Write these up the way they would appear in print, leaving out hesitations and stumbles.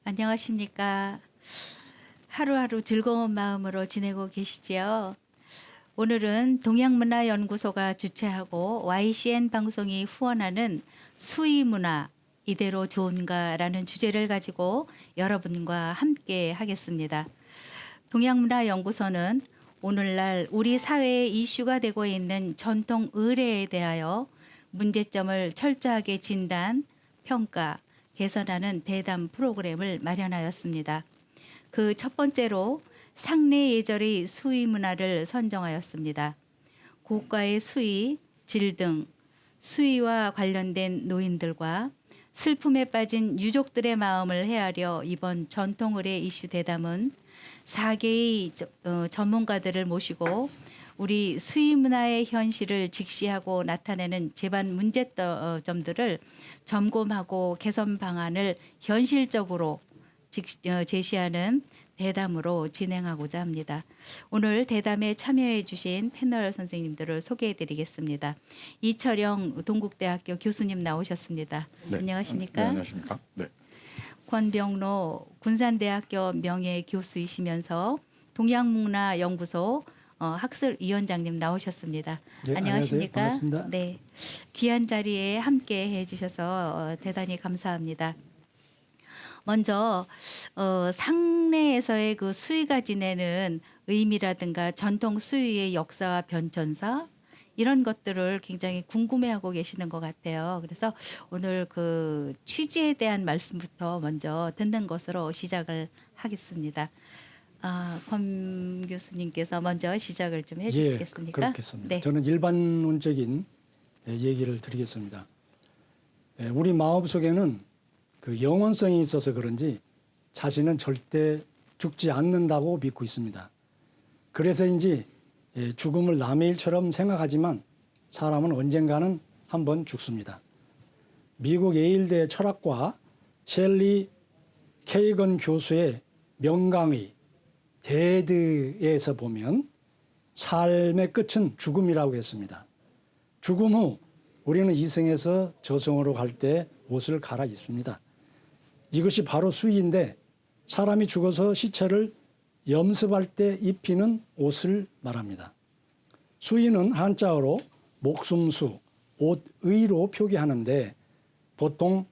안녕하십니까. 하루하루 즐거운 마음으로 지내고 계시지요? 오늘은 동양문화연구소가 주최하고 YCN 방송이 후원하는 수의문화 이대로 좋은가라는 주제를 가지고 여러분과 함께 하겠습니다. 동양문화연구소는 오늘날 우리 사회에 이슈가 되고 있는 전통 의례에 대하여 문제점을 철저하게 진단, 평가, 개선하는 대담 프로그램을 마련하였습니다. 그 첫 번째로 상례 예절의 수의 문화를 선정하였습니다. 고가의 수의, 질 등 수의와 관련된 노인들과 슬픔에 빠진 유족들의 마음을 헤아려 이번 전통의례 이슈 대담은 4개의 전문가들을 모시고 우리 수의 문화의 현실을 직시하고 나타내는 제반 문제점들을 점검하고 개선 방안을 현실적으로 제시하는 대담으로 진행하고자 합니다. 오늘 대담에 참여해 주신 패널 선생님들을 소개해 드리겠습니다. 이철영 동국대학교 교수님 나오셨습니다. 네. 안녕하십니까? 네, 안녕하십니까? 네. 권병로 군산대학교 명예교수이시면서 동양문화연구소 학술위원장님 나오셨습니다. 네, 안녕하십니까? 안녕하세요. 반갑습니다. 네, 귀한 자리에 함께 해주셔서 대단히 감사합니다. 먼저 상례에서의 그 수의가 지내는 의미라든가 전통 수의의 역사와 변천사 이런 것들을 굉장히 궁금해하고 계시는 것 같아요. 그래서 오늘 그 취지에 대한 말씀부터 먼저 듣는 것으로 시작을 하겠습니다. 권 교수님께서 먼저 시작을 좀 해주시겠습니까? 예, 그렇겠습니다. 네. 저는 일반론적인 얘기를 드리겠습니다. 우리 마음속에는 그 영원성이 있어서 그런지 자신은 절대 죽지 않는다고 믿고 있습니다. 그래서인지 죽음을 남의 일처럼 생각하지만 사람은 언젠가는 한번 죽습니다. 미국 예일대 철학과 셸리 케이건 교수의 명강의 데드에서 보면 삶의 끝은 죽음이라고 했습니다. 죽음 후 우리는 이승에서 저승으로 갈 때 옷을 갈아입습니다. 이것이 바로 수의인데 사람이 죽어서 시체를 염습할 때 입히는 옷을 말합니다. 수의는 한자어로 목숨수, 옷의로 표기하는데 보통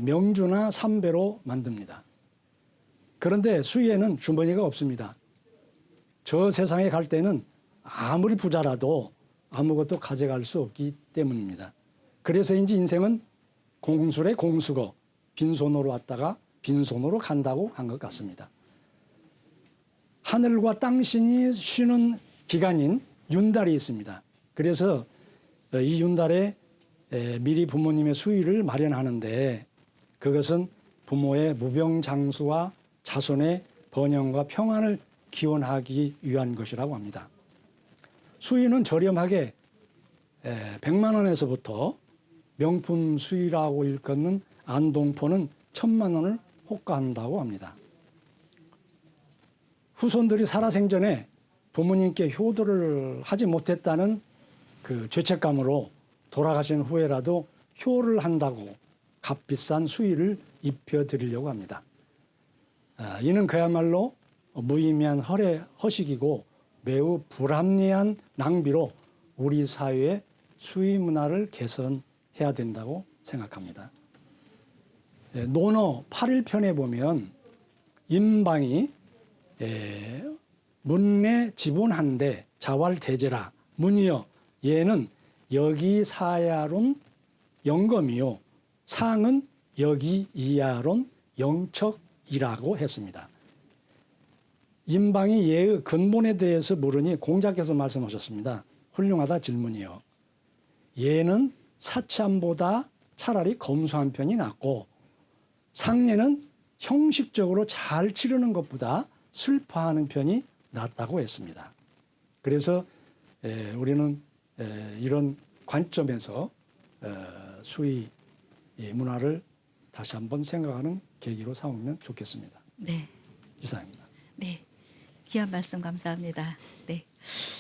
명주나 삼배로 만듭니다. 그런데 수의에는 주머니가 없습니다. 저 세상에 갈 때는 아무리 부자라도 아무것도 가져갈 수 없기 때문입니다. 그래서인지 인생은 공술의 공수거, 빈손으로 왔다가 빈손으로 간다고 한 것 같습니다. 하늘과 땅신이 쉬는 기간인 윤달이 있습니다. 그래서 이 윤달에 미리 부모님의 수의를 마련하는데 그것은 부모의 무병장수와 자손의 번영과 평안을 기원하기 위한 것이라고 합니다. 수의는 저렴하게 100만 원에서부터 명품 수의라고 일컫는 안동포는 1000만 원을 호가한다고 합니다. 후손들이 살아생전에 부모님께 효도를 하지 못했다는 그 죄책감으로 돌아가신 후에라도 효를 한다고 값비싼 수의를 입혀드리려고 합니다. 이는 그야말로 무의미한 허식이고 매우 불합리한 낭비로 우리 사회의 수의 문화를 개선해야 된다고 생각합니다. 논어 8일편에 보면 임방이 문내 지본한데 자왈대제라 문이여 예는 여기사야론 영검이요 상은 여기이야론 영척이라고 했습니다. 임방이 예의 근본에 대해서 물으니 공자께서 말씀하셨습니다. 훌륭하다 질문이요. 예는 사참보다 차라리 검소한 편이 낫고 상례는 형식적으로 잘 치르는 것보다 슬퍼하는 편이 낫다고 했습니다. 그래서 우리는 이런 관점에서 수의 문화를 다시 한번 생각하는 계기로 삼으면 좋겠습니다. 네. 이상입니다. 네. 귀한 말씀 감사합니다. 네.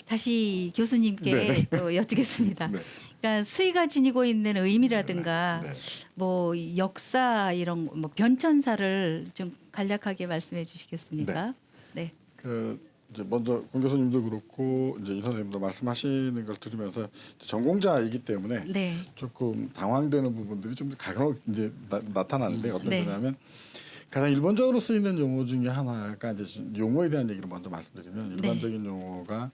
다시 교수님께 네. 또 여쭙겠습니다. 네. 그러니까 수의가 지니고 있는 의미라든가 네. 뭐 역사 이런 뭐 변천사를 좀 간략하게 말씀해 주시겠습니까? 네. 그 이제 먼저 공 교수님도 그렇고 이제 이 선생님도 말씀하시는 걸 들으면서 전공자이기 때문에 네. 조금 당황되는 부분들이 좀 간혹 이제 나타나는데 어떤 네. 거냐면 가장 일반적으로 쓰이는 용어 중에 하나가 이제 용어에 대한 얘기를 먼저 말씀드리면 일반적인 용어가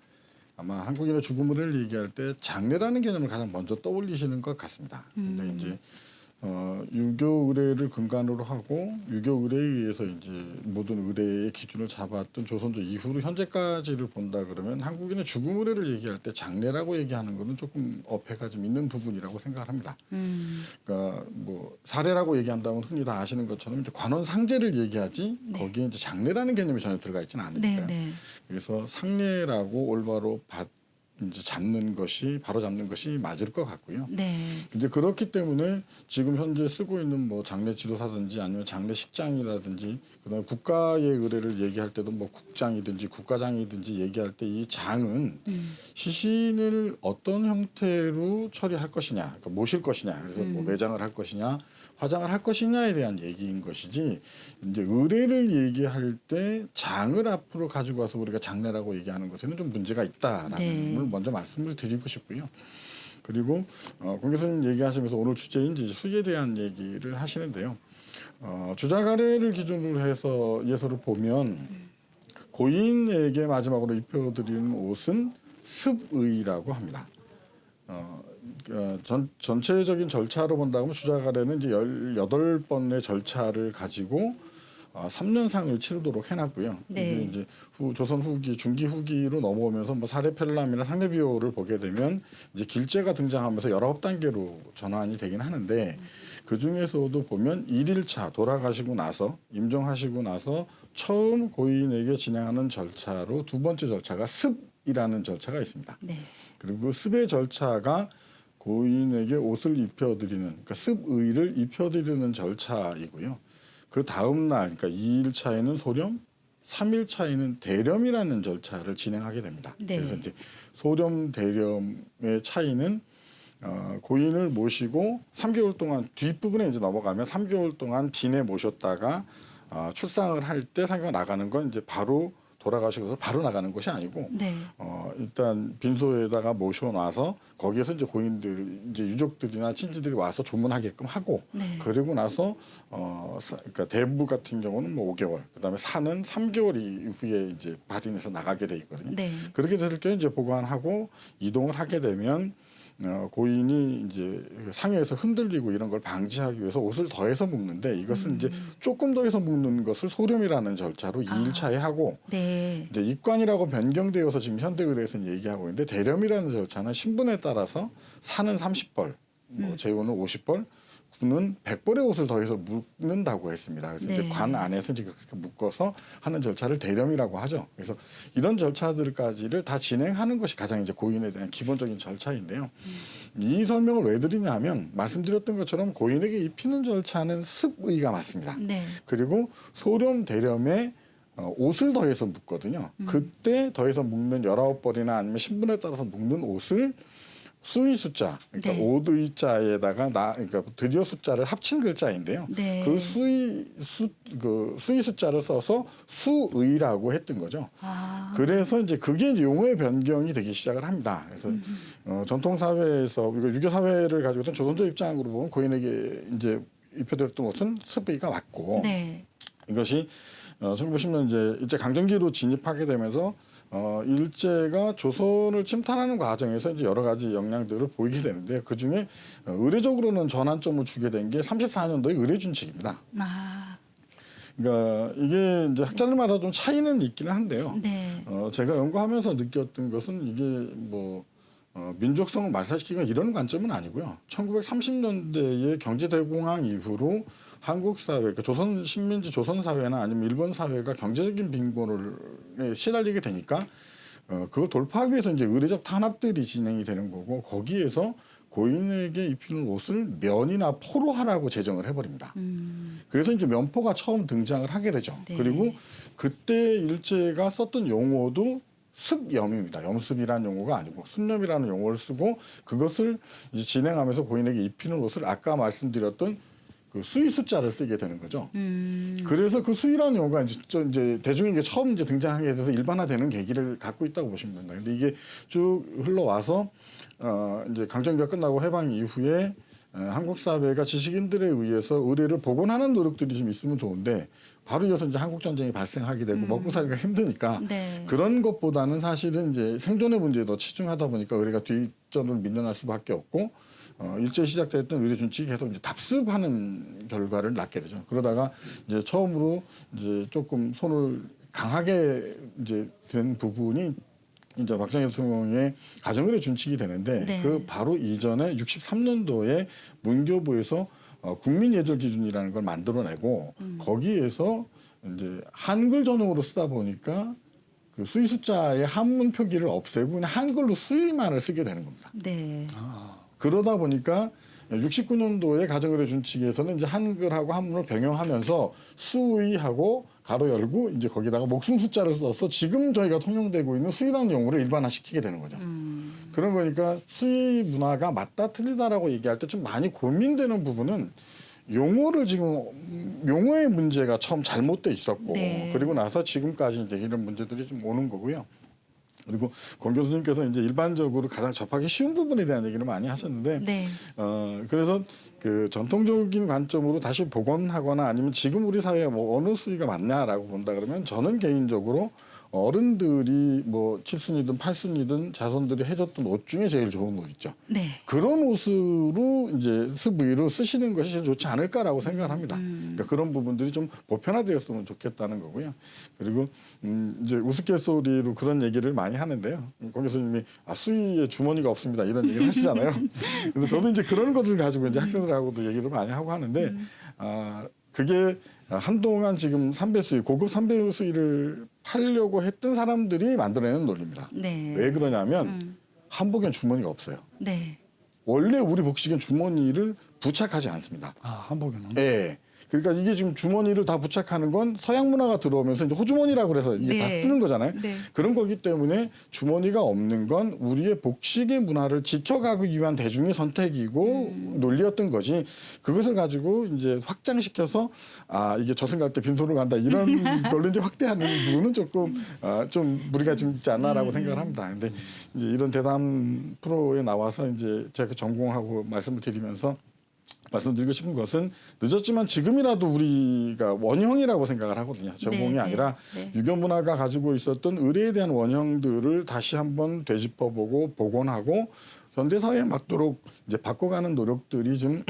아마 한국인의 죽음을 얘기할 때 장례라는 개념을 가장 먼저 떠올리시는 것 같습니다. 근데 이제 유교 의례를 근간으로 하고 유교 의례에 의해서 이제 모든 의례의 기준을 잡았던 조선조 이후로 현재까지를 본다 그러면 한국인의 죽음 의례를 얘기할 때 장례라고 얘기하는 것은 조금 어폐가 좀 있는 부분이라고 생각을 합니다. 그러니까 뭐 사례라고 얘기한다면 흔히 다 아시는 것처럼 이제 관원상제를 얘기하지 네. 거기에 이제 장례라는 개념이 전혀 들어가 있지는 않으니까요. 네. 그래서 상례라고 올바로 이제 바로 잡는 것이 맞을 것 같고요. 네. 이제 그렇기 때문에 지금 현재 쓰고 있는 뭐 장례 지도사든지 아니면 장례식장이라든지 그다음에 국가의 의례를 얘기할 때도 뭐 국장이든지 국가장이든지 얘기할 때 이 장은 시신을 어떤 형태로 처리할 것이냐, 그러니까 모실 것이냐, 그래서 뭐 매장을 할 것이냐, 화장을 할 것이냐에 대한 얘기인 것이지 이제 의례를 얘기할 때 장을 앞으로 가지고 와서 우리가 장례라고 얘기하는 것에는 좀 문제가 있다라는 네. 걸 먼저 말씀을 드리고 싶고요. 그리고 공 교수님 얘기하시면서 오늘 주제인 이제 수에 대한 얘기를 하시는데요. 주자가래를 기준으로 해서 예서를 보면 고인에게 마지막으로 입혀드리는 옷은 습의라고 합니다. 전체적인 절차로 본다면 주자가래는 이제 18번의 절차를 가지고 3년상을 치르도록 해놨고요. 네. 이게 이제 조선 후기, 중기 후기로 넘어오면서 뭐 사례펠람이나 상례비호를 보게 되면 이제 길제가 등장하면서 19단계로 전환이 되긴 하는데 그 중에서도 보면 1일차 돌아가시고 나서 임종하시고 나서 처음 고인에게 진행하는 절차로 두 번째 절차가 습이라는 절차가 있습니다. 네. 그리고 그 습의 절차가 고인에게 옷을 입혀드리는, 그러니까 습의를 입혀드리는 절차이고요. 그 다음 날, 그러니까 2일차에는 소렴, 3일차에는 대렴이라는 절차를 진행하게 됩니다. 네. 그래서 이제 소렴, 대렴의 차이는 고인을 모시고 3개월 동안 뒷부분에 이제 넘어가면 3개월 동안 빈에 모셨다가 출상을 할 때 상가 나가는 건 이제 바로 돌아가시고서 바로 나가는 것이 아니고 네. 일단 빈소에다가 모셔놔서 거기에서 이제 고인들 이제 유족들이나 친지들이 와서 조문하게끔 하고 네. 그리고 나서 그러니까 대부 같은 경우는 뭐 5개월 그다음에 사는 3개월 이후에 이제 발인해서 나가게 돼 있거든요. 네. 그렇게 될 때 이제 보관하고 이동을 하게 되면 고인이 이제 상해에서 흔들리고 이런 걸 방지하기 위해서 옷을 더해서 묶는데 이것은 이제 조금 더해서 묶는 것을 소렴이라는 절차로 2일차에 하고 네. 이제 입관이라고 변경되어서 지금 현대 의례에서는 얘기하고 있는데 대렴이라는 절차는 신분에 따라서 사는 30벌, 뭐 재혼은 50벌, 군은 100벌의 옷을 더해서 묶는다고 했습니다. 그래서 네. 이제 관 안에서 이제 그렇게 묶어서 하는 절차를 대렴이라고 하죠. 그래서 이런 절차들까지를 다 진행하는 것이 가장 이제 고인에 대한 기본적인 절차인데요. 이 설명을 왜 드리냐면 말씀드렸던 것처럼 고인에게 입히는 절차는 습의가 맞습니다. 네. 그리고 소렴 대렴에 옷을 더해서 묶거든요. 그때 더해서 묶는 19벌이나 아니면 신분에 따라서 묶는 옷을 수의 숫자, 그러니까 네. 오의자에다가 그러니까 드디어 숫자를 합친 글자인데요. 네. 그 수의 숫자를 써서 수의라고 했던 거죠. 그래서 이제 그게 용어의 변경이 되기 시작을 합니다. 그래서 전통 사회에서 이거 유교 사회를 가지고 있던 조선조 입장으로 보면 고인에게 이제 입혀드렸던 옷은 습의가 맞고 네. 이것이 1910년 이제 일제 강점기로 진입하게 되면서 일제가 조선을 침탈하는 과정에서 이제 여러 가지 영향들을 보이게 되는데 그 중에 의례적으로는 전환점을 주게 된 게 34년도의 의례준칙입니다. 그러니까 이게 이제 학자들마다 좀 차이는 있기는 한데요. 네. 제가 연구하면서 느꼈던 것은 이게 뭐 민족성을 말살시키거나 이런 관점은 아니고요. 1930년대의 경제대공황 이후로 한국 사회, 그러니까 조선 식민지 조선 사회나 아니면 일본 사회가 경제적인 빈곤을 시달리게 되니까 그걸 돌파하기 위해서 이제 의례적 탄압들이 진행이 되는 거고 거기에서 고인에게 입히는 옷을 면이나 포로 하라고 제정을 해버립니다. 그래서 이제 면포가 처음 등장을 하게 되죠. 네. 그리고 그때 일제가 썼던 용어도 습염입니다. 염습이라는 용어가 아니고 습염이라는 용어를 쓰고 그것을 이제 진행하면서 고인에게 입히는 옷을 아까 말씀드렸던 그 수의 숫자를 쓰게 되는 거죠. 그래서 그 수의라는 용어가 이제 대중에게 처음 이제 등장하게 돼서 일반화되는 계기를 갖고 있다고 보시면 됩니다. 근데 이게 쭉 흘러와서 이제 강점기가 끝나고 해방 이후에 한국 사회가 지식인들에 의해서 의례를 복원하는 노력들이 좀 있으면 좋은데 바로 이어서 이제 한국 전쟁이 발생하게 되고 먹고 살기가 힘드니까 네. 그런 것보다는 사실은 이제 생존의 문제에 더 치중하다 보니까 의례가 뒷전으로 밀려날 수밖에 없고 일제 시작됐던 의례 준칙이 계속 이제 답습하는 결과를 낳게 되죠. 그러다가 이제 처음으로 이제 조금 손을 강하게 이제 된 부분이 이제 박정희 대통령의 가정의례 준칙이 되는데 네. 그 바로 이전에 63년도에 문교부에서 국민예절 기준이라는 걸 만들어내고 거기에서 이제 한글 전용으로 쓰다 보니까 그 수의 숫자의 한문 표기를 없애고 그냥 한글로 수의만을 쓰게 되는 겁니다. 네. 그러다 보니까 69년도에 가정의례 준칙에서는 이제 한글하고 한문을 병행하면서 수의하고 가로 열고 이제 거기다가 목숨 숫자를 써서 지금 저희가 통용되고 있는 수의라는 용어를 일반화시키게 되는 거죠. 그런 거니까 수의 문화가 맞다 틀리다라고 얘기할 때 좀 많이 고민되는 부분은 용어를 지금 용어의 문제가 처음 잘못돼 있었고 네. 그리고 나서 지금까지 이제 이런 문제들이 좀 오는 거고요. 그리고 권 교수님께서 이제 일반적으로 가장 접하기 쉬운 부분에 대한 얘기를 많이 하셨는데, 네. 그래서 그 전통적인 관점으로 다시 복원하거나 아니면 지금 우리 사회에 뭐 어느 수위가 맞냐라고 본다 그러면 저는 개인적으로 어른들이 뭐 칠순이든 팔순이든 자손들이 해줬던 옷 중에 제일 좋은 옷 있죠. 네. 그런 옷으로 이제 스브이로 쓰시는 것이 좋지 않을까라고 생각을 합니다. 그러니까 그런 부분들이 좀 보편화되었으면 좋겠다는 거고요. 그리고 이제 우스갯소리로 그런 얘기를 많이 하는데요. 권 교수님이 수의에 주머니가 없습니다 이런 얘기를 하시잖아요. 그래서 저도 이제 그런 것을 가지고 이제 학생들하고도 얘기를 많이 하고 하는데 그게 한동안 지금 삼배 수의 고급 삼배 수의를 팔려고 했던 사람들이 만들어내는 논리입니다. 네. 왜 그러냐면 한복엔 주머니가 없어요. 네. 원래 우리 복식은 주머니를 부착하지 않습니다. 한복에는. 예. 그러니까 이게 지금 주머니를 다 부착하는 건 서양 문화가 들어오면서 이제 호주머니라고 그래서 이게 네. 다 쓰는 거잖아요. 네. 그런 거기 때문에 주머니가 없는 건 우리의 복식의 문화를 지켜가기 위한 대중의 선택이고 논리였던 거지. 그것을 가지고 이제 확장시켜서 이게 저승 갈 때 빈손으로 간다 이런 걸로 이제 확대하는 부분은 조금 좀 무리가 좀 있지 않나라고 생각을 합니다. 근데 이제 이런 대담 프로에 나와서 이제 제가 전공하고 말씀을 드리면서 말씀드리고 싶은 것은 늦었지만 지금이라도 우리가 원형이라고 생각을 하거든요. 전공이 네, 아니라 네. 유교 문화가 가지고 있었던 의례에 대한 원형들을 다시 한번 되짚어보고 복원하고 현대 사회에 맞도록 이제 바꿔가는 노력들이 좀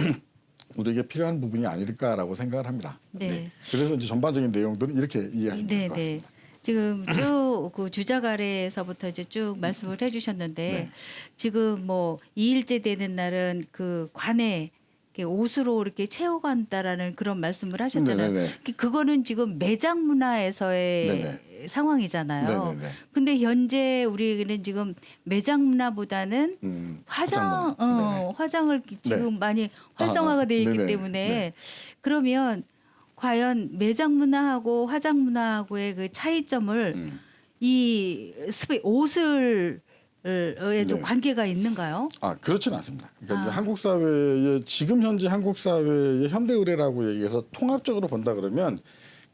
우리에게 필요한 부분이 아닐까라고 생각을 합니다. 네. 그래서 이제 전반적인 내용들은 이렇게 이해하시면 될 것 같습니다. 지금 쭉 그 주작 아래에서부터 이제 쭉 말씀을 해주셨는데 네. 지금 뭐 2일째 되는 날은 그 관에 이렇게 옷으로 이렇게 채워간다라는 그런 말씀을 하셨잖아요. 네네네. 그거는 지금 매장 문화에서의 네네. 상황이잖아요. 네네네. 근데 현재 우리는 지금 매장 문화보다는 화장 문화. 화장을 지금 많이 활성화가 되어 있기 네네. 때문에 네. 그러면 과연 매장 문화하고 화장 문화하고의 그 차이점을 이 옷을 좀 네. 관계가 있는가요? 그렇지는 않습니다. 그러니까 이제 한국 사회의 지금 현재 한국 사회의 현대 의례라고 얘기해서 통합적으로 본다 그러면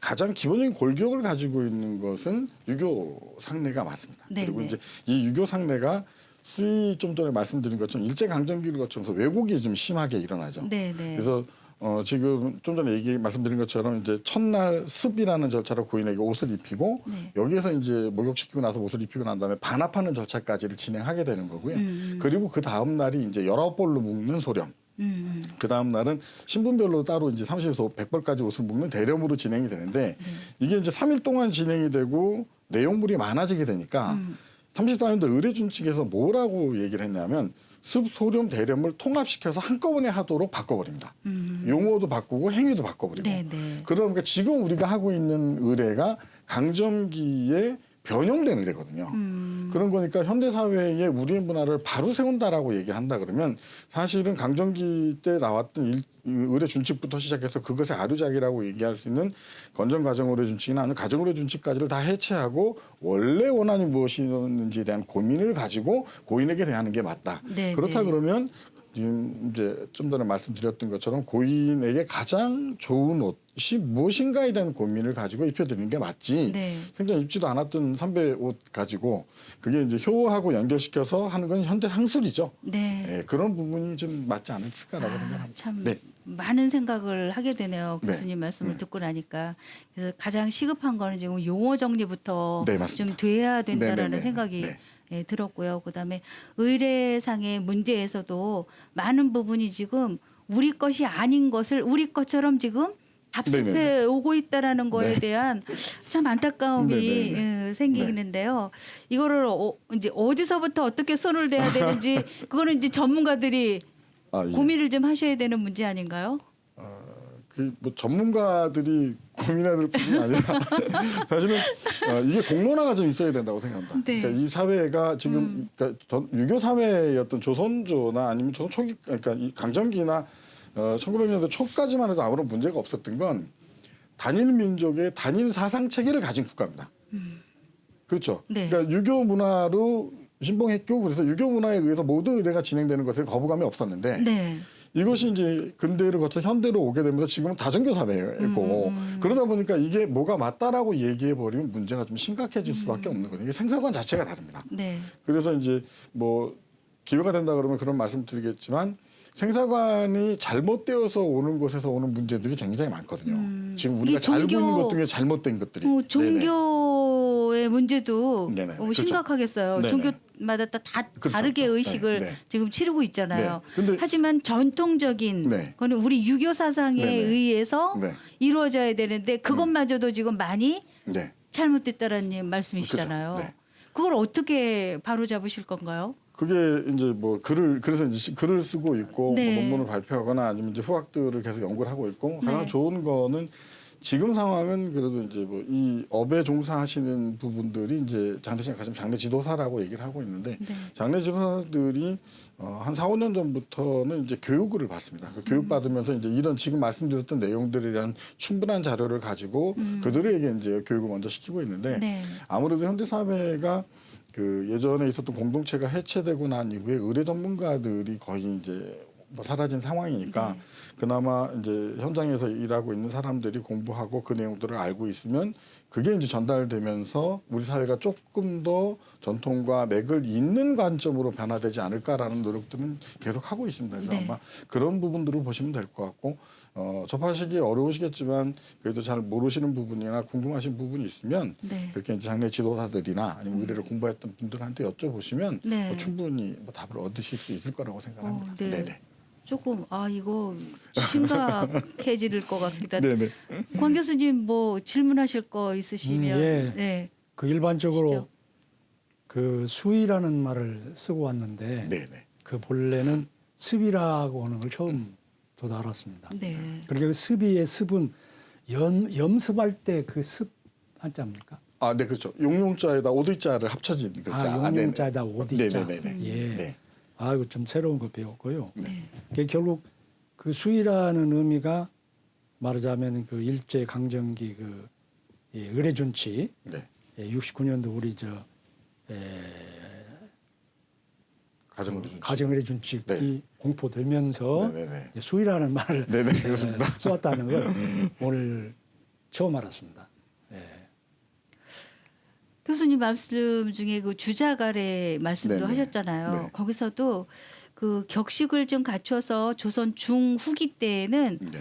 가장 기본적인 골격을 가지고 있는 것은 유교 상례가 맞습니다. 네, 그리고 네. 이제 이 유교 상례가 수의 좀 전에 말씀드린 것처럼 일제 강점기를 거쳐서 왜곡이 좀 심하게 일어나죠. 네, 네. 그래서 지금 좀 전에 말씀드린 것처럼 이제 첫날 습이라는 절차로 고인에게 옷을 입히고 네. 여기에서 이제 목욕시키고 나서 옷을 입히고 난 다음에 반합하는 절차까지를 진행하게 되는 거고요. 그리고 그 다음 날이 이제 19벌로 묶는 소렴. 그 다음 날은 신분별로 따로 이제 30에서 100벌까지 옷을 묶는 대렴으로 진행이 되는데 이게 이제 3일 동안 진행이 되고 내용물이 많아지게 되니까 34년도 의례준칙에서 뭐라고 얘기를 했냐면 습, 소렴, 대렴을 통합시켜서 한꺼번에 하도록 바꿔버립니다. 용어도 바꾸고 행위도 바꿔버리고. 네, 네. 그러니까 지금 우리가 하고 있는 의례가 강점기에 변형되는 데거든요. 그런 거니까 현대 사회에 우리의 문화를 바로 세운다라고 얘기한다 그러면 사실은 강점기 때 나왔던 의례 준칙부터 시작해서 그것의 아류작이라고 얘기할 수 있는 건전 가정 의례 준칙이나 아니면 가정 의례 준칙까지를 다 해체하고 원래 원한이 무엇이었는지에 대한 고민을 가지고 고인에게 대하는 게 맞다. 네, 그렇다 네. 그러면 지금 이제 좀 전에 말씀드렸던 것처럼 고인에게 가장 좋은 옷이 무엇인가에 대한 고민을 가지고 입혀드리는 게 맞지. 네. 생전 입지도 않았던 선배 옷 가지고 그게 이제 효하고 연결시켜서 하는 건 현대 상술이죠. 네. 예, 그런 부분이 좀 맞지 않을까라고 생각합니다. 참 네. 많은 생각을 하게 되네요. 네. 교수님 말씀을 네. 듣고 나니까. 그래서 가장 시급한 거는 지금 용어 정리부터 네, 맞습니다. 좀 돼야 된다라는 네, 네, 네. 생각이 네. 예, 들었고요. 그다음에 의례상의 문제에서도 많은 부분이 지금 우리 것이 아닌 것을 우리 것처럼 지금 답습해 네, 네, 네. 오고 있다라는 거에 네. 대한 참 안타까움이 네, 네, 네. 예, 생기는데요. 이거를 이제 어디서부터 어떻게 손을 대야 되는지 그거는 이제 전문가들이 아, 예. 고민을 좀 하셔야 되는 문제 아닌가요? 그 뭐 전문가들이 고민해야 될 뿐이 아니라 사실은 이게 공론화가 좀 있어야 된다고 생각합니다. 네. 그러니까 이 사회가 지금 그러니까 유교 사회였던 조선조나 아니면 조선 초기 그러니까 이 강점기나 1900년대 초까지만 해도 아무런 문제가 없었던 건 단일 민족의 단일 사상 체계를 가진 국가입니다. 그렇죠. 네. 그러니까 유교 문화로 신봉했고 그래서 유교 문화에 의해서 모든 의례가 진행되는 것에 거부감이 없었는데 네. 이것이 이제 근대를 거쳐 현대로 오게 되면서 지금은 다정교 사회고 그러다 보니까 이게 뭐가 맞다라고 얘기해 버리면 문제가 좀 심각해질 수밖에 없는 거예요. 이게 생사관 자체가 다릅니다. 네. 그래서 이제 뭐 기회가 된다 그러면 그런 말씀 드리겠지만 생사관이 잘못되어서 오는 곳에서 오는 문제들이 굉장히 많거든요. 지금 우리가 이게 알고 있는 종교- 것 중에 잘못된 것들이. 네네. 종교의 문제도 네네. 그렇죠. 심각하겠어요. 네네. 종교마다 다 그렇죠. 다르게 그렇죠. 의식을 네, 네. 지금 치르고 있잖아요. 네. 근데- 하지만 전통적인 네. 거는 우리 유교 사상에 네네. 의해서 네. 이루어져야 되는데 그것마저도 지금 많이 네. 잘못됐다라는 말씀이시잖아요. 그렇죠. 네. 그걸 어떻게 바로 잡으실 건가요? 그게 이제 뭐 그래서 이제 글을 쓰고 있고 네. 뭐 논문을 발표하거나 아니면 이제 후학들을 계속 연구를 하고 있고 가장 네. 좋은 거는 지금 상황은 그래도 이제 뭐 이 업에 종사하시는 부분들이 이제 장례식 가지면 장례 지도사라고 얘기를 하고 있는데 네. 장례 지도사들이 한 4, 5년 전부터는 이제 교육을 받습니다. 그 교육 받으면서 이제 이런 지금 말씀드렸던 내용들에 대한 충분한 자료를 가지고 그들에게 이제 교육을 먼저 시키고 있는데 네. 아무래도 현대 사회가 그 예전에 있었던 공동체가 해체되고 난 이후에 의례 전문가들이 거의 이제 뭐 사라진 상황이니까 네. 그나마 이제 현장에서 일하고 있는 사람들이 공부하고 그 내용들을 알고 있으면 그게 이제 전달되면서 우리 사회가 조금 더 전통과 맥을 잇는 관점으로 변화되지 않을까라는 노력들은 계속 하고 있습니다. 그래서 네. 아마 그런 부분들을 보시면 될 것 같고 접하시기 어려우시겠지만 그래도 잘 모르시는 부분이나 궁금하신 부분이 있으면 네. 그렇게 이제 장례 지도사들이나 아니면 의례를 공부했던 분들한테 여쭤보시면 네. 뭐 충분히 뭐 답을 얻으실 수 있을 거라고 생각합니다. 네. 네네. 조금 이거 심각해질 것 같기도 한데 네네. 권 교수님 뭐 질문하실 거 있으시면 예. 네. 그 일반적으로 시죠. 그 수의라는 말을 쓰고 왔는데 네네. 그 본래는 습이라고 하는 걸 처음 저도 알았습니다. 네. 그러니까 그 습이의 습은 염습할 때 그 습 한자입니까? 아, 네, 그렇죠. 용용자에다 오디자를 합쳐진 그 자. 용용자에다 오디자. 네네네. 예. 네. 아이고 좀 새로운 거 배웠고요. 네. 그게 결국 그 수의라는 의미가 말하자면 그 일제 강점기 그 의례 준칙 네. 69년도 우리 가정으로 준칙. 가정의례 준칙이 네. 공포되면서 네네네. 이제 수의라는 말을 네네, 그렇습니다. 써왔다는 걸 오늘 처음 알았습니다. 예. 교수님 말씀 중에 그 주자갈의 말씀도 네네. 하셨잖아요. 네. 거기서도 그 격식을 좀 갖춰서 조선 중후기 때에는 네.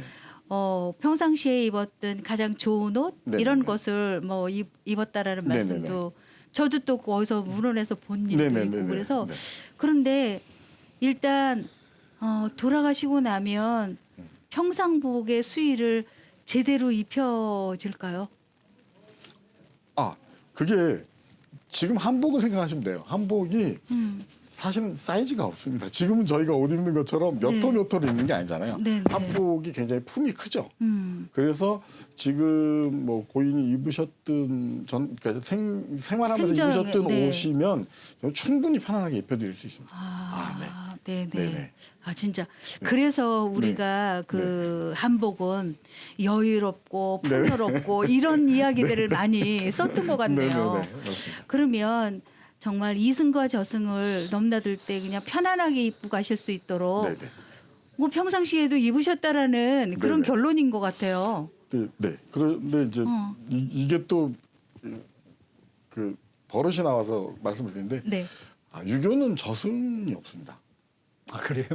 평상시에 입었던 가장 좋은 옷 네네네. 이런 것을 뭐 입었다라는 네네네. 말씀도 저도 또 거기서 문헌에서 본 일도 네네네네. 있고 그래서 네. 그런데 일단 돌아가시고 나면 평상복의 수의를 제대로 입혀질까요? 아, 그게 지금 한복을 생각하시면 돼요. 한복이 사실은 사이즈가 없습니다. 지금은 저희가 옷 입는 것처럼 몇 네. 호 몇 호로 입는 게 아니잖아요. 네, 네. 한복이 굉장히 품이 크죠. 그래서 지금 뭐 고인이 입으셨던 그러니까 생활하면서 생전, 입으셨던 네. 옷이면 충분히 편안하게 입혀드릴 수 있습니다. 네네. 네네. 아 진짜 그래서 우리가 그 한복은 여유롭고 네. 풍요롭고 이런 이야기들을 많이 썼던 것 같네요. 네네네. 맞습니다. 그러면 정말 이승과 저승을 넘나들 때 그냥 편안하게 입고 가실 수 있도록 네네. 뭐 평상시에도 입으셨다라는 그런 네네. 결론인 것 같아요. 네, 네. 그런데 이제 이게 또 그 버릇이 나와서 말씀을 드리는데 네. 유교는 저승이 없습니다. 아 그래요?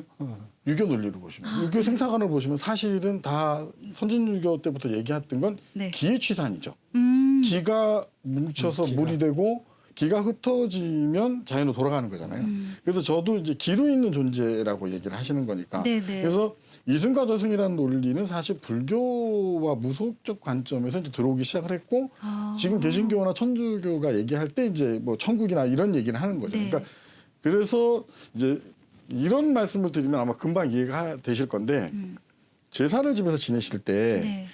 유교 논리를 보시면 유교 생사관을 보시면 사실은 다 선진유교 때부터 얘기했던 건 네. 기의 취산이죠. 음. 기가 뭉쳐서 기가. 물이 되고 기가 흩어지면 자연으로 돌아가는 거잖아요. 그래서 저도 이제 기로 있는 존재라고 얘기를 하시는 거니까. 네네. 그래서 이승과 저승이라는 논리는 사실 불교와 무속적 관점에서 이제 들어오기 시작을 했고 지금 개신교나 천주교가 얘기할 때 이제 뭐 천국이나 이런 얘기를 하는 거죠. 네. 그러니까 그래서 이제 이런 말씀을 드리면 아마 금방 이해가 되실 건데 제사를 집에서 지내실 때 네.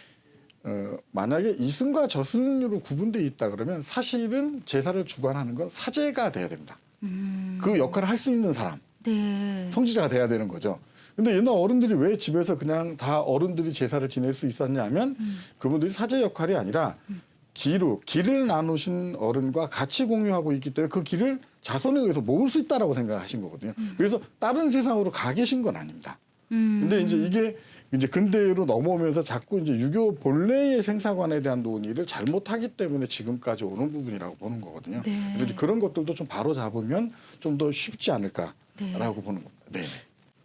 만약에 이승과 저승으로 구분되어 있다 그러면 사실은 제사를 주관하는 건 사제가 돼야 됩니다. 그 역할을 할 수 있는 사람, 네. 성지자가 돼야 되는 거죠. 근데 옛날 어른들이 왜 집에서 그냥 다 어른들이 제사를 지낼 수 있었냐면 그분들이 사제 역할이 아니라 길을 나누신 어른과 같이 공유하고 있기 때문에 그 길을 자손에 의해서 모을 수 있다라고 생각하신 거거든요. 그래서 다른 세상으로 가 계신 건 아닙니다. 근데 이제 이게 이제 근대로 넘어오면서 자꾸 이제 유교 본래의 생사관에 대한 논의를 잘못하기 때문에 지금까지 오는 부분이라고 보는 거거든요. 네. 그래서 이제 그런 것들도 좀 바로 잡으면 좀 더 쉽지 않을까라고 네. 보는 겁니다. 네.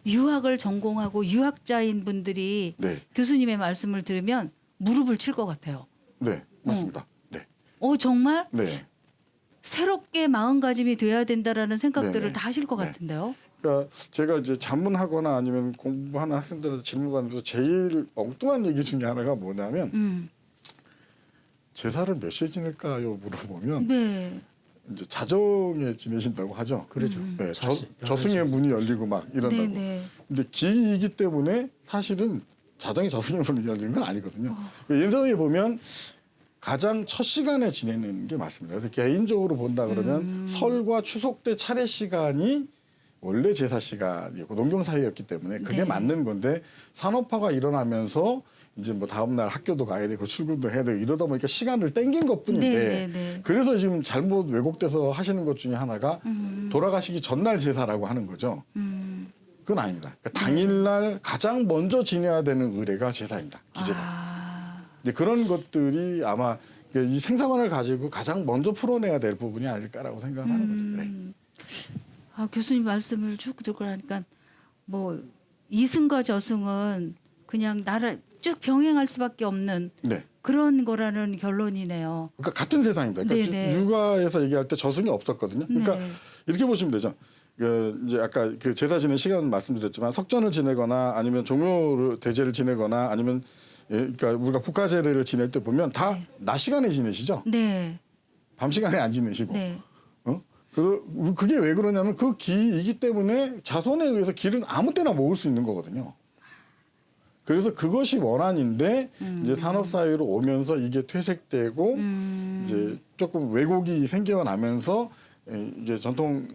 유학을 전공하고 유학자인 분들이 네. 교수님의 말씀을 들으면 무릎을 칠 것 같아요. 네. 맞습니다. 네. 정말 네. 새롭게 마음가짐이 돼야 된다라는 생각들을 네네. 다 하실 것 네. 같은데요. 그러니까 제가 이제 자문하거나 아니면 공부하는 학생들한테 질문 받으면서 제일 엉뚱한 얘기 중에 하나가 뭐냐면 제사를 몇 시에 지낼까요? 물어보면 네. 이제 자정에 지내신다고 하죠. 그러죠. 네, 자시- 저승의 문이 열리고 막 이런다고. 네네. 근데 기이기 때문에 사실은 자정에 저승의 문이 열리는 건 아니거든요. yen서에 보면 가장 첫 시간에 지내는 게 맞습니다. 그래서 개인적으로 본다 그러면 설과 추석 때 차례 시간이 원래 제사 시간이고 농경 사회였기 때문에 그게 네. 맞는 건데 산업화가 일어나면서 이제 뭐 다음 날 학교도 가야 되고 출근도 해야 되고 이러다 보니까 시간을 땡긴 것뿐인데 네네네. 그래서 지금 잘못 왜곡돼서 하시는 것 중에 하나가 돌아가시기 전날 제사라고 하는 거죠. 그건 아닙니다. 그러니까 당일날 가장 먼저 지내야 되는 의례가 제사입니다. 기제사. 근데 그런 것들이 아마 이 생사관을 가지고 가장 먼저 풀어내야 될 부분이 아닐까라고 생각을 하는 거죠. 네. 교수님 말씀을 쭉 듣고 나니까 뭐 이승과 저승은 그냥 나를 쭉 병행할 수밖에 없는 네. 그런 거라는 결론이네요. 그러니까 같은 세상입니다. 그러니까 네네. 육아에서 얘기할 때 저승이 없었거든요. 그러니까 네. 이렇게 보시면 되죠. 이제 아까 그 제사 지낸 시간 말씀드렸지만 석전을 지내거나 아니면 종묘 대제를 지내거나 아니면 그러니까 우리가 국가제례를 지낼 때 보면 다 낮 시간에 지내시죠. 네. 밤 시간에 안 지내시고. 네. 그게 왜 그러냐면 그 기이기 때문에 자손에 의해서 기를 아무 때나 모을 수 있는 거거든요. 그래서 그것이 원한인데 이제 산업 사회로 오면서 이게 퇴색되고 이제 조금 왜곡이 생겨나면서 이제 전통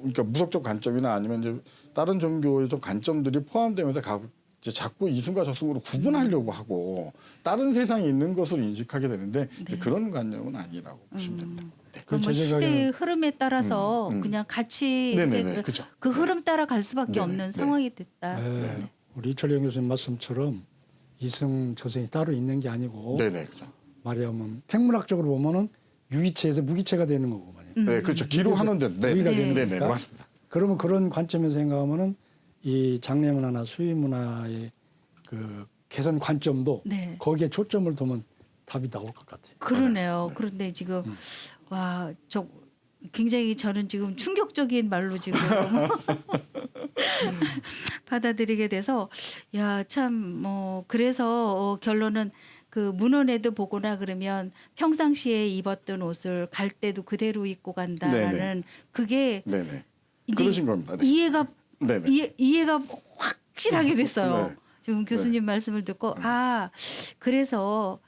그러니까 무속적 관점이나 아니면 이제 다른 종교의 좀 관점들이 포함되면서 이제 자꾸 이승과 저승으로 구분하려고 하고 다른 세상에 있는 것으로 인식하게 되는데 이제 그런 관념은 아니라고 보시면 됩니다. 네. 그럼 뭐 제 시대의 생각에는- 흐름에 따라서 그냥 같이 네네네, 그죠. 그 흐름 따라 갈 수밖에 네네, 없는 네. 상황이 됐다. 네. 우리 이철영 교수님 말씀처럼 이승 저승이 따로 있는 게 아니고 네네, 그죠. 말하면 생물학적으로 보면은 유기체에서 무기체가 되는 거고 말이에요. 네, 그렇죠. 기로 하는 데는 네, 우리가 네, 되는 네, 네, 거니까. 맞습니다. 그러면 그런 관점에서 생각하면은 이 장례 문화나 수의 문화의 그 개선 관점도 네. 거기에 초점을 두면 답이 나올 것 같아요. 그러네요. 그런데 지금 와, 저 굉장히 저는 지금 충격적인 말로 지금 받아들이게 돼서 야, 참 뭐 그래서 결론은 그 문헌에도 보거나 그러면 평상시에 입었던 옷을 갈 때도 그대로 입고 간다라는 네네. 그게 네네. 이제 그러신 겁니다. 네. 이해가 네네. 이해가 확실하게 됐어요. 네. 지금 교수님 말씀을 듣고 그래서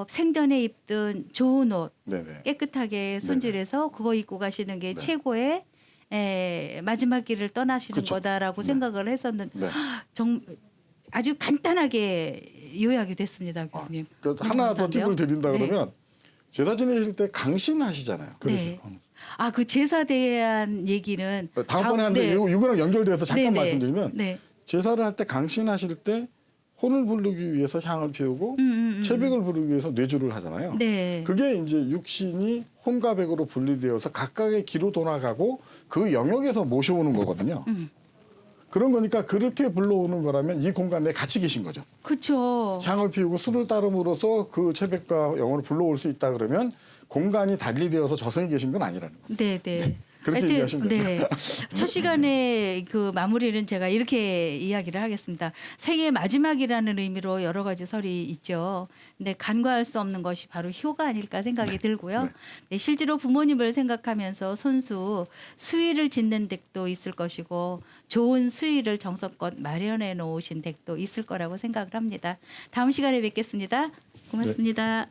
생전에 입던 좋은 옷 네네. 깨끗하게 손질해서 그거 입고 가시는 게 최고의 마지막 길을 떠나시는 그쵸. 거다라고 네. 생각을 했었는데 네. 아주 간단하게 요약이 됐습니다, 교수님. 그러니까 너무 하나 더 감사한데요? 팁을 드린다 네. 그러면 제사 지내실 때 강신하시잖아요. 네. 그 제사에 대한 얘기는 다음번에 하는데 네. 이거랑 연결돼서 잠깐 네네. 말씀드리면 네. 제사를 할 때 강신하실 때 혼을 부르기 위해서 향을 피우고 채백을 부르기 위해서 뇌주를 하잖아요. 네. 그게 이제 육신이 혼과 백으로 분리되어서 각각의 길로 돌아가고 그 영역에서 모셔오는 거거든요. 그런 거니까 그렇게 불러오는 거라면 이 공간에 같이 계신 거죠. 그렇죠. 향을 피우고 술을 따름으로써 그 채백과 영혼을 불러올 수 있다 그러면 공간이 달리되어서 저승에 계신 건 아니라는 거예요. 네, 네. 그렇게 이해하시면 됩니다. 첫 시간에 그 마무리는 제가 이렇게 이야기를 하겠습니다. 생의 마지막이라는 의미로 여러 가지 설이 있죠. 근데 간과할 수 없는 것이 바로 효가 아닐까 생각이 들고요. 네, 실제로 부모님을 생각하면서 손수 수의를 짓는 댁도 있을 것이고 좋은 수의를 정성껏 마련해 놓으신 댁도 있을 거라고 생각을 합니다. 다음 시간에 뵙겠습니다. 고맙습니다.